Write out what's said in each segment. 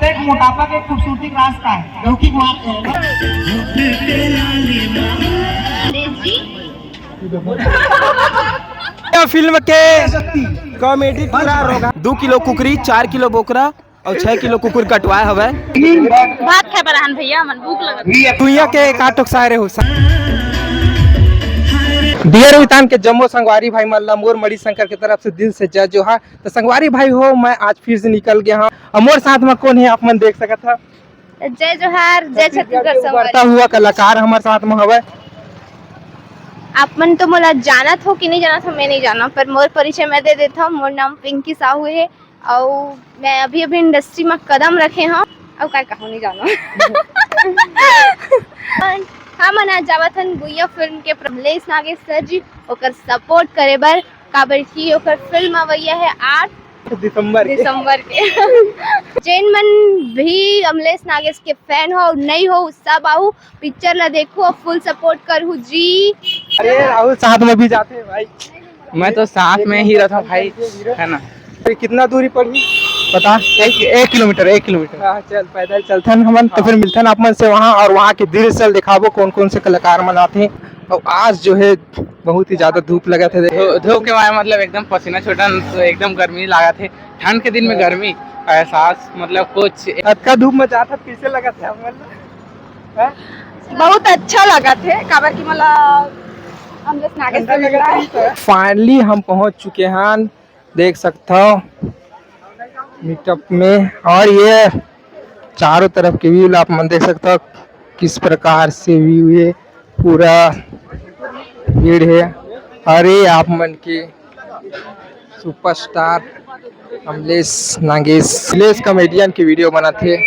एक मोटापा के खूबसूरती का रास्ता है लौकी फिल्म के कॉमेडी किरदार होगा 2 किलो कुकरी 4 किलो बोकरा और 6 किलो कुकुर कटवाए हवे भात खाए बरहन भैया मन भूख लगत दुनिया के काटोक सारे हो डियर वितान के जम्मो संगवारी भाई मल्ला मोर मणि शंकर के तरफ से दिल से जय जोहार। तो संगवारी भाई हो मैं आज फिर से निकल गया हूँ और मोर साथ में कौन है आप मन देख सकत था। जय जोहार जय छत्तीसगढ़ बढ़ता हुआ कलाकार हमारे साथ में हवे। आप मन तो मोला जानत हो कि नहीं जानत हो मैं नहीं जाना पर मोर परिचय मैं दे देता हूँ। मोर नाम पिंकी साहू है और मैं अभी इंडस्ट्री में कदम रखे हूँ और काय कहूँ नहीं जाना। हम आज जावत हन गुइया फिल्म के प्रमलेश नागेश सर जी ओकर सपोर्ट करे बर काबर की ओकर फिल्म अवैया है 8 दिसंबर के जैन मन भी अमलेश नागेश के फैन हो नहीं हो सब आओ पिक्चर ला देखो और फुल सपोर्ट करू जी। अरे राहुल साथ में भी जाते हैं भाई। मैं तो साथ में ही रहता भाई है ना। कितना दूरी पड़ी बता। 1 किलोमीटर हाँ चल पैदल चलते हैं हम तो फिर मिलते हैं आप मन से वहाँ और वहाँ के दृश्य दिखाबो कौन कौन से कलाकार मन आते हैं। और आज जो है बहुत ही ज्यादा धूप लगा थे धूप के बाद मतलब एकदम पसीना छूटा तो एकदम गर्मी लगा थे। ठंड के दिन में गर्मी एहसास मतलब कुछ अच्छा धूप में जाता कैसे लगा था मतलब बहुत अच्छा लगा थे काबर की मतलब अमलेश नागेश से लग रहा है। फाइनली हम पहुंच चुके हैं देख सकते हो मीटअप में और ये चारों तरफ के व्यू आप मन देख सकते हो किस प्रकार से व्यू है पूरा भीड़ है। अरे आप मन के सुपरस्टार अमलेश नागेश कॉमेडियन की वीडियो बनाते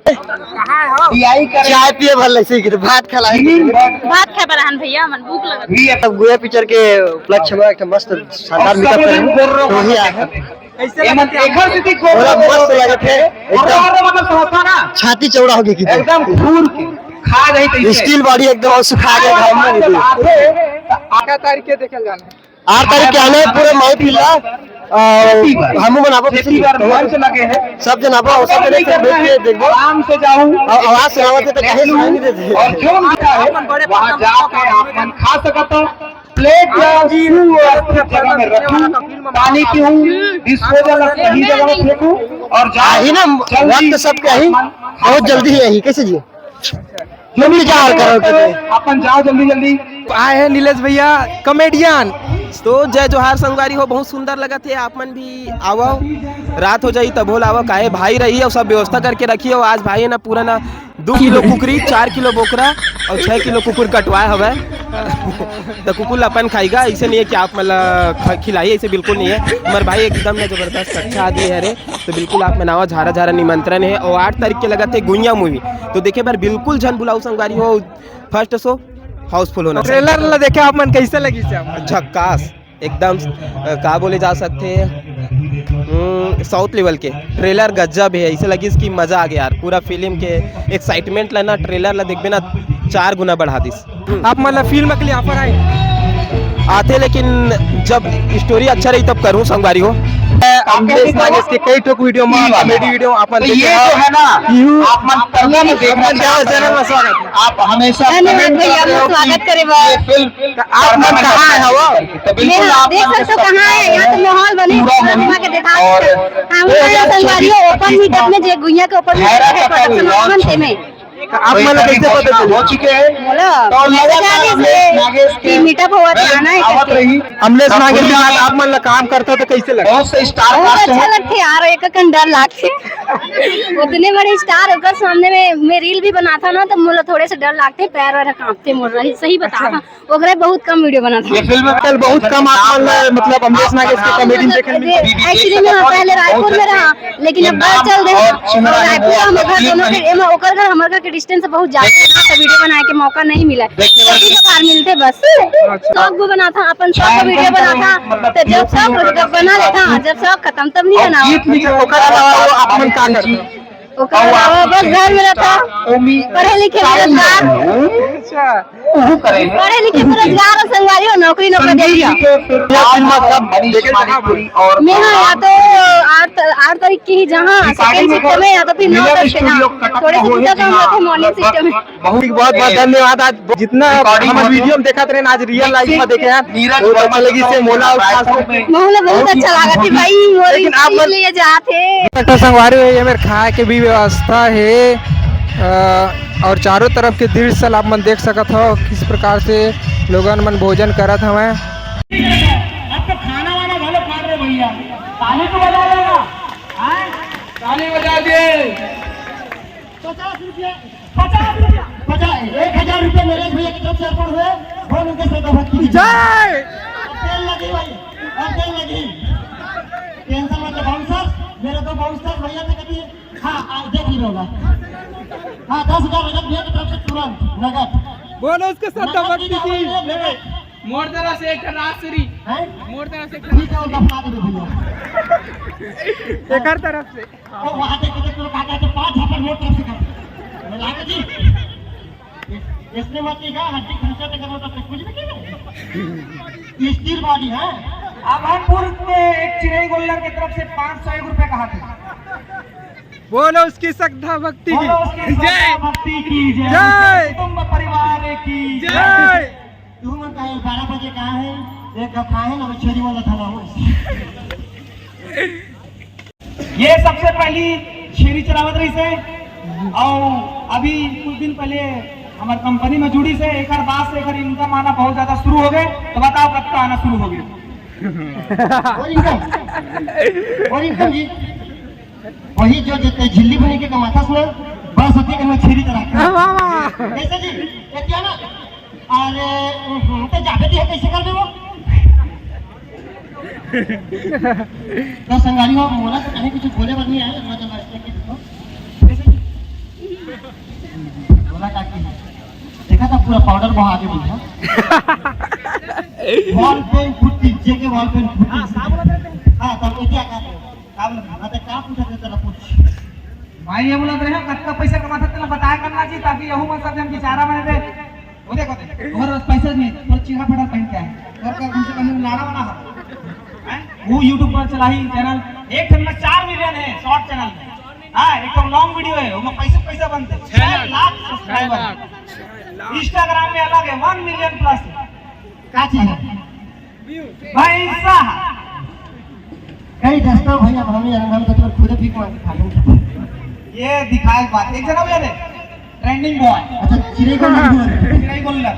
चाय पिए भले से भात खाए बरहन भैया मन भूख लगत अब गोया पिक्चर के उपलक्ष्य में एक मस्त शानदार मीटअप करेंगे तो ही आया बड़ा मस्त लगे थे एकदम छाती चौड़ा हो गई एकदम घूर के खा रही स्टील बॉडी एकदम सुखा गया आठ तारीख के देखल जाना 8 तारीख के आने पूरे माई पिला हम बनाबो लगे हैं सब जनाबो सब जने से बैठ के देखबो आराम से जाऊं और आवाज सुनावत तो कहीं सुनाई नहीं देते और क्यों है वहां जाके आप मन खा सकते हो। प्लेट या जगह में रखूं पानी पीऊं डिस्पोजल सही जगह में फेंकूं और ही ना वक्त सब के ही बहुत जल्दी है ही कैसे जी जल्दी जा करो अपन जाओ जल्दी जल्दी। आए हैं नीलेश भैया कॉमेडियन तो जय जोहार संगवारी हो बहुत सुंदर लगा थे आप मन भी आवो रात हो जाई तब बोल आवो काहे भाई रही और सब व्यवस्था करके रखी हो। आज भाई है ना पूरा ना 2 किलो कुकरी 4 किलो बोकरा और 6 किलो कुकुर कटवाए हवे तो कुकुर अपन खाएगा ऐसे नहीं है कि आप मतलब खिलाई ऐसे बिल्कुल नहीं है। हमारे भाई एकदम ना जबरदस्त अच्छा आदमी है रे तो बिल्कुल आप मनावा झारा झारा निमंत्रण है। और 8 तारीख के लगा थे गुइया मूवी तो देखे बार बिल्कुल जन बुलाऊ संगवारी हो फर्स्ट शो हाउसफुल होना। ट्रेलर देखे आप मन कैसे लगी झक्कास एकदम का बोले जा सकते हैं साउथ लेवल के ट्रेलर गजब है ऐसे लगी इसकी मजा आ गया यार पूरा फिल्म के एक्साइटमेंट लेना ट्रेलर ला देखबे ना 4 गुना बढ़ा दिस। आप मतलब फिल्म के लिए ऑफर आए आते लेकिन जब स्टोरी अच्छा रही तब करूँ संगवारी हो। अमलेश नागेश के कई ठोक वीडियो में कॉमेडी वीडियो आप ये जो है ना आप मन पहले में देखना चैनल में स्वागत है आप हमेशा स्वागत करे आप मन कहाँ है हवा तो बिल्कुल आप देख सकते हो कहाँ है यहाँ तो माहौल बने घुमा के दिखा हम संगवारियों ओपन मीटअप में जे गुइया के ओपन मीटअप में आप मतलब कैसे पता हो चुके हैं नागेश के मीटअप हुआ था ना अमलेश नागेश के साथ आप मतलब काम करता तो कैसे लगा। बहुत से स्टार बहुत अच्छा लगते यार एक डर लागते उतने बड़े स्टार होकर सामने में मैं रील भी बनाता ना तो मुझे थोड़े से डर लागते पैर वैर कांपते मुड़ रही सही बता ओकरे बहुत कम वीडियो बनाता ये फिल्म में बहुत कम आप मतलब अमलेश नागेश के कॉमेडी देखने एक्चुअली मैं पहले रायपुर में रहा लेकिन अब बाहर चल गए रायपुर हमारे घर दोनों के ओकर घर हमारे घर के डिस्टेंस बहुत ज्यादा है ना तो वीडियो बनाने के मौका नहीं मिला कभी कभार मिलते बस शौक भी बना था अपन शौक का वीडियो बना था तो जब शौक बना लेता जब शौक खत्म तब नहीं बना ओकर अलावा बस घर में रहता, पढ़े लिखे बेरोजगार, पढ़े लिखे बेरोजगार और संगवारी हो नौकरी नौकरी दे दिया। मैं या तो 8 तारीख की ही जहाँ सेकंड सिस्टम है या तो फिर 9 तारीख के जहाँ थोड़े से पूछा तो हम लोग मॉर्निंग सिस्टम है। बहुत बहुत धन्यवाद। आज जितना हम वीडियो में देखा थे आज रियल लाइफ में देखे हैं, बहुत अच्छा लगी से मोला मोहल्ला बहुत अच्छा लगा थी भाई, लेकिन आप लिए जाते संगवारी ये मेरे खाए के भी व्यवस्था है और चारों तरफ के दृश्य आप मन देख सकत हो किस प्रकार से लोगन मन भोजन करत हवे। आपको खाना वाना भले खा रहे भैया, ताली तो बजा देगा, ताली बजा दे। 50 रुपया 1000 रुपया मेरे भैया की तरफ से अर्पण हुए, बोल उनके श्रद्धाभक्ति जय। तेल लगी भाई, तेल लगी, टेंशन मत। बाउंसर मेरे दो बाउंसर भैया से कभी हाँ देख ली होगा। हाँ 10,000 नगद भैया की तरफ से तुरंत नगद। बोलो उसके श्रद्धाभक्ति की मोर तरह से एक राजश्री मोर तरफ से ठीक है, दफना दे भैया एक तरफ से वो वहां देख के तो काटा तो 5 झापड़ मोर तरफ से कर लागे जी। इसने मत की का हड्डी खर्चा पे करना तो कुछ नहीं है, ये स्टील बॉडी है। अब हम पूर्व में एक चिड़ई गोल्लर की तरफ से 501 रुपए कहा था। बोलो उसकी श्रद्धा भक्ति की जय, भक्ति की जय, कुटुंब परिवार की जय। तुम कहीं 12 बजे कहा है एक कथा है ना छेरी वाला थाना हो। ये सबसे पहली छेरी चरावत रही से और अभी कुछ दिन पहले हमारे कंपनी में जुड़ी से एक बाद से एक इनकम आना बहुत ज्यादा शुरू हो गए। तो बताओ कब का आना शुरू हो गया? और इनकम जी वही जो झिल्ली बनी के कमाता सुना बस होती कि मैं छेरी चला कैसे जी क्या ना। अरे तो जाके दिया कैसे कर दे वो तो संगारी हो मोला तो कहीं कुछ बोले बनी है बोला काकी देखा था पूरा पाउडर बहा के बोला वॉल पेन फुटी जे के वॉल पेन फुटी। हां तब क्या कर काम ना तो क्या पूछा थे तेरा पूछ भाई ये बोला रहे कत्ता पैसा कमाता तेरा बताया करना चाहिए ताकि यहू में सब जन बेचारा बने रे। वो देखो और पैसा नहीं तो चीहा फटा पहन के है और का हमसे कहीं लाड़ा बना है वो YouTube पर चला ही चैनल एक दिन में 4 मिलियन है शॉर्ट चैनल में। हां एक तो लॉन्ग वीडियो है उसमें पैसे बनते 6 लाख सब्सक्राइबर। इंस्टाग्राम में अलग है 1 मिलियन प्लस क्या चीज है भाई साहब कई दोस्तों भैया हम तो खुद भी मांग खा लेंगे। ये दिखाए बात एक जना भैया ट्रेंडिंग बॉय अच्छा चिड़ै गोल्लर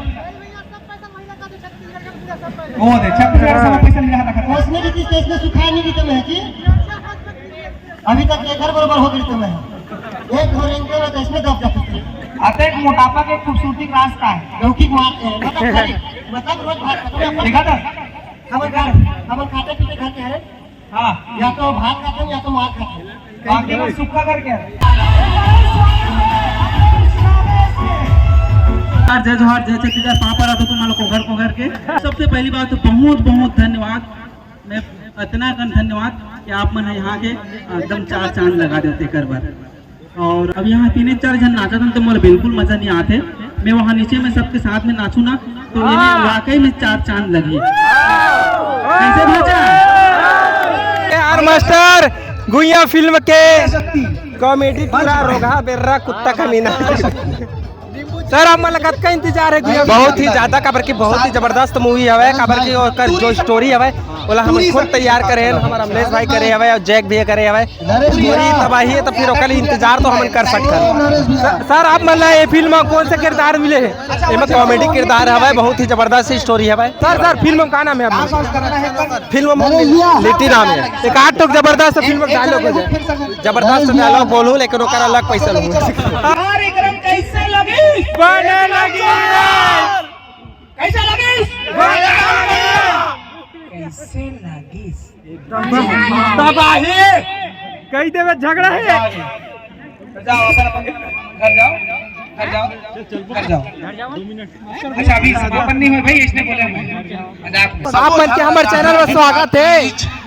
वो दे 36,000 सब पैसा मिला था उसने भी स्टेज पे सुखाया नहीं तो मैं जी अभी तक एक घर बराबर हो गई तो मैं एक घर इनके में इसमें दब जाती आते एक मोटापा के खूबसूरती क्लास का है लौकिक मतलब रोज भात देखा था हम खाते पीते घर के है। हाँ या तो भात खाते हैं या तो मार खाते हैं बाकी में सूखा करके जय जोहार जय छत्तीसगढ़ पापा रहा तुम्हारा को घर के सबसे पहली बात तो बहुत बहुत धन्यवाद। मैं इतना धन्यवाद कि आप मन यहाँ के एकदम 4 चांद लगा देते कर बार। और अब यहाँ 3-4 जन नाचा था तो मुझे बिल्कुल मजा नहीं आते। मैं वहाँ नीचे में सबके साथ में नाचू ना तो वाकई में 4 चांद लगी। कैसे भाजा यार मास्टर गुइया फिल्म के कॉमेडी पूरा रोगा बेर्रा कुत्ता कमीना। सर आप मतलब का इंतजार है गुइया बहुत ही ज्यादा काबर की बहुत ही जबरदस्त मूवी हवे काबर की और जो स्टोरी हवे बोला हम खुद तैयार करे हैं हमारा अमलेश भाई करे हवे और जैक भी करे हवे स्टोरी तबाही है तो फिर ओकर इंतजार तो हम कर सकते। सर आप मतलब ये फिल्म में कौन से किरदार मिले हैं? इसमें कॉमेडी किरदार हवे बहुत ही जबरदस्त स्टोरी हवे। सर फिल्म का नाम है आपका? फिल्म में लिट्टी नाम है। एक 8 टोक जबरदस्त फिल्म डायलॉग हो जाए जबरदस्त डायलॉग बोलूं लेकिन ओकर अलग पैसा लूं। कैसे लगी बने लगी कैसे लगी कैसे लगी तबाही कई देवे झगड़ा है। जाओ घर जाओ। अच्छा अभी ओपन नहीं हुई भाई इसने बोला मजाक आप मन के हमारे चैनल में स्वागत है।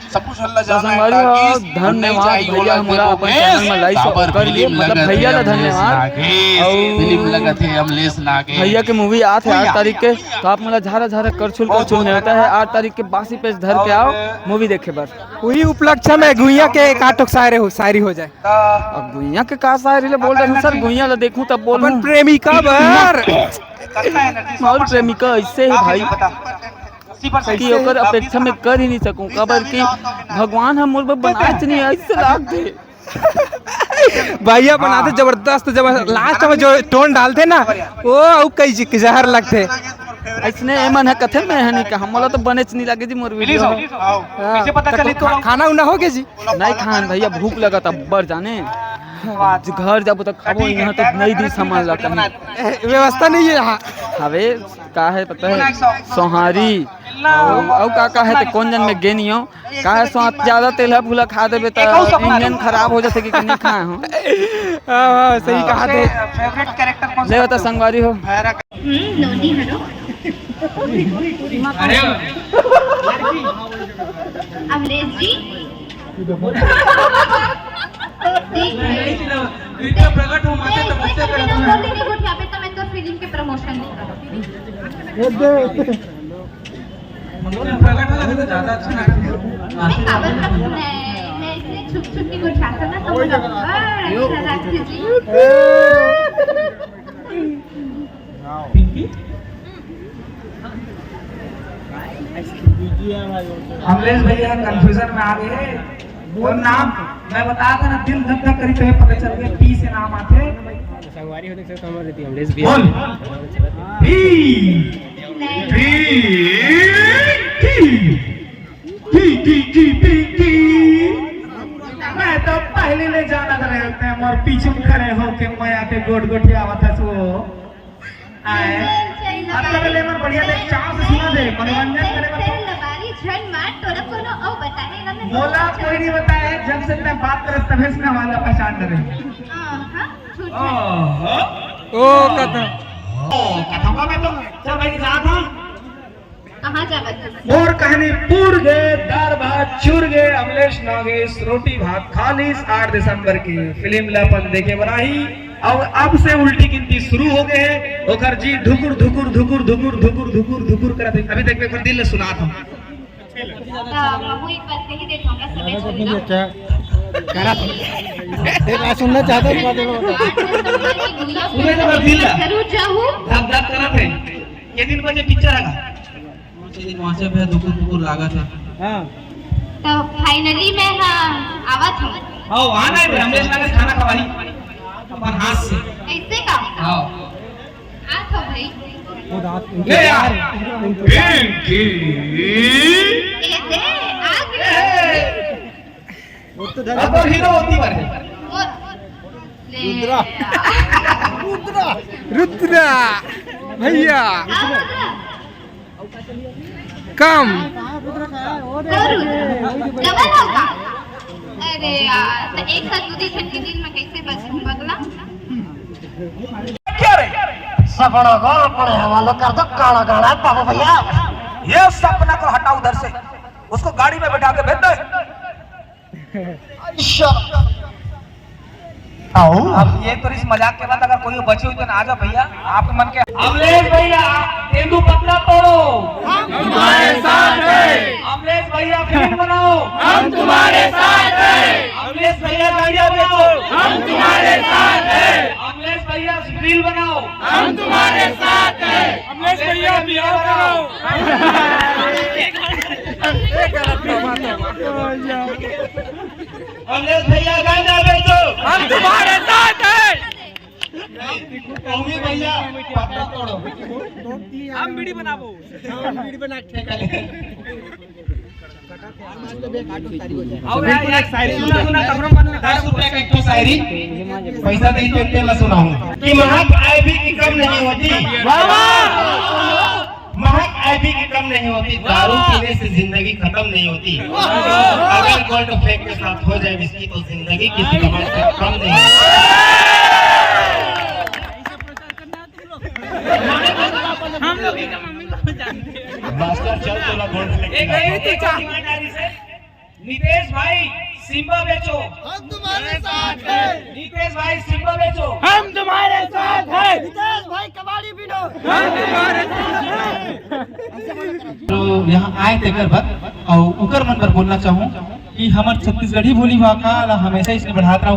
संगवारी हो धन्यवाद भैया हमारा अपन चैनल में लाइक कर लिए मतलब भैया का धन्यवाद। और भैया के मूवी आते 8 तारीख के तो आप मतलब झारा झारा करछुल नहीं होता है 8 तारीख के बासी पेज धर के आओ मूवी देखे बर। वही उपलक्ष्य में गुइया के काटक शायरी हो जाए। अब गुइया के का शायरी ले बोल रहे हैं सर गुइया ला देखूं तब बोल अपन प्रेमिका बर और प्रेमिका ऐसे ही भाई कि ओकर अपेक्षा में कर ही नहीं सकूं कबर की भगवान हम मोर बनाए नहीं ऐसे लाग दे भैया बनाते जबरदस्त जब लास्ट में जो टोन डालते ना वो कई जहर लगते ऐसने एमन है कथे में है नहीं का हमला तो बने नहीं लगे जी मोर वीडियो खाना उना हो गया जी नहीं खान भैया भूख लगा था बर जाने घर जाबो तो खाबो यहाँ तो नहीं दी सामान ला कहीं व्यवस्था नहीं है यहाँ हवे का है पता है सोहारी और का है तो कौन जन में गेनी हो का है सो ज्यादा तेल है फूला खा देबे तो इंजन खराब हो जाते कि नहीं खाए हो। हां सही कहा थे। फेवरेट कैरेक्टर कौन ले बता संगवारी हो नोनी हरो अरे अमरेश जी इतना प्रकट हो माते तो बच्चे बोल नहीं कुछ यहाँ पे तो मैं तो फिल्म के प्रमोशन नहीं करूँगी प्रकट हो तो ज्यादा अच्छा मैं खबर मैं इसलिए छुप छुप के कुछ आता ना तो मुझे अच्छा लगती जी पिंकी अमलेश भैया कंफ्यूजन में आ गए वो नाम मैं बताया था ना दिल धक धक करी तो ये पता चल गया पी से नाम आते संगवारी होने से समझ रही अमलेश भी बोल पी मैं तो पहले ले जाना रहे थे और पीछे खड़े होके मैं आके गोट गोट आवा था सो आए मतलब ले मन बढ़िया देख चांस सुना दे मनोरंजन करे तेरे लबारी झन मार तोरा कोनो औ बताए ना मैं बोला कोई नहीं बताया जब से मैं बात करे तभी से वाला पहचान करे हां छूट ओ कथा कथावा में तो चल भाई जा था कहां जावत और कहानी पूर गए दार भात चूर गए अमलेश नागेश रोटी भात खालिस 8 दिसंबर की फिल्म लपन देखे बनाई। अब से उल्टी गिनती शुरू हो गए हैं ओकर जी धुकुर धुकुर धुकुर धुकुर धुकुर धुकुर धुकुर करते अभी तक मैं दिल सुना था बाबू एक बात कही देखूंगा सबे छोड़ना देखा सुनना चाहता हूं दिल जरूर जाऊं धक धक करत है ये दिन बजे पिक्चर आगा दिन वहां से मैं धुकुर धुकुर लागा था हां तो फाइनली मैं हां आवा था हां वहां नहीं रमेश नागेश खाना खवाई अपन हाथ से ऐसे का हां आ तो भाई ले यार पिंकी ए दे आ गए अब तो हीरो होती बार रुद्रा रुद्रा भैया कम डबल होगा अरे यार तो एक साथ दूधी छन के दिन में कैसे बगला क्या रे सपना गोल पड़े हवालो कर दो काला गाना बाबू भैया ये सपना को हटा उधर से उसको गाड़ी में बैठा के भेज दे आओ अब ये तो इस मजाक के बाद अगर कोई बची हुई तो ना आ जाओ भैया आपके मन के अमलेश भैया तेंदू पत्ता तोड़ो हम तुम्हारे साथ हैं अमलेश भैया फिल्म बनाओ हम तुम्हारे साथ हैं अमलेश भैया गाड़ियां बेचो हम तुम्हारे साथ हैं अमलेश भैया रील बनाओ हम तुम्हारे साथ हैं अमलेश भैया बियाह कराओ अमलेश भैया गांजा बेचो हम तुम्हारे साथ हैं कौमी भैया पत्ता तोड़ो हम बीड़ी बनाबो हम बीड़ी बना ठेका ले अब एक शायरी सुना कमरम बन में 10 रुपए का एक तो शायरी पैसा दे के तेल सुनाऊंगा कि महक आईबी की कम नहीं होती वाह वाह महक आईबी की कम नहीं होती दारू पीने से जिंदगी खत्म नहीं होती अगर गोल्ड फ्लेक के साथ हो जाए विस्की तो जिंदगी किसी कमर से कम नहीं हम लोग मास्टर चल तो गोल्ड फ्लेक नितेश भाई सिम्बा बेचो, हम तुम्हारे साथ हैं। नितेश भाई सिम्बा बेचो, हम तुम्हारे साथ हैं। नितेश भाई कबाड़ी बिनो, हम तुम्हारे साथ हैं। तो यहाँ आए थे कर और उकर मन पर बोलना चाहूँ कि हमारे छत्तीसगढ़ी बोली भाषा हमेशा इसने बढ़ाता रहा।